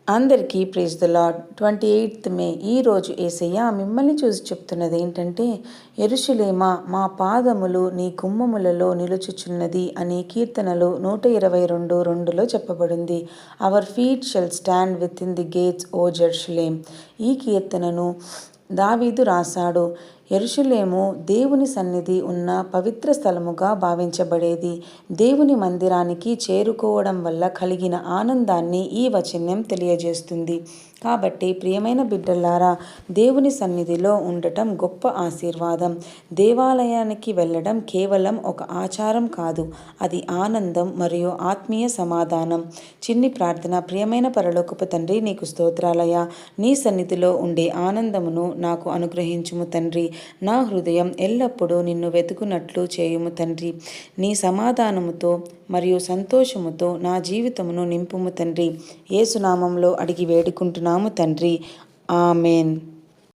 అందరికీ praise the lord. 28th మే ఈరోజు యేసయ్య మిమ్మల్ని చూసి చెప్తున్నది ఏంటంటే, యెరూషలేమా, మా పాదములు నీ గుమ్మములలో నిలుచుచున్నది అని కీర్తనలు 122:2లో చెప్పబడింది. Our feet shall stand within the gates O Jerusalem. ఈ కీర్తనను దావీదు రాశాడు. యెరూషలేము దేవుని సన్నిధి ఉన్న పవిత్ర స్థలముగా భావించబడేది. దేవుని మందిరానికి చేరుకోవడం వల్ల కలిగిన ఆనందాన్ని ఈ వచనం తెలియజేస్తుంది. కాబట్టి ప్రియమైన బిడ్డలారా, దేవుని సన్నిధిలో ఉండటం గొప్ప ఆశీర్వాదం. దేవాలయానికి వెళ్ళడం కేవలం ఒక ఆచారం కాదు, అది ఆనందం మరియు ఆత్మీయ సమాధానం. చిన్ని ప్రార్థన. ప్రియమైన పరలోకపు తండ్రి, నీకు స్తోత్రాలయ. నీ సన్నిధిలో ఉండే ఆనందమును నాకు అనుగ్రహించుము తండ్రి. నా హృదయం ఎల్లప్పుడూ నిన్ను వెతుకున్నట్లు చేయుము తండ్రి. నీ సమాధానముతో మరియు సంతోషముతో నా జీవితమును నింపుము తండ్రి. యేసు నామములో అడిగి వేడుకుంటున్నాము తండ్రి. ఆమెన్.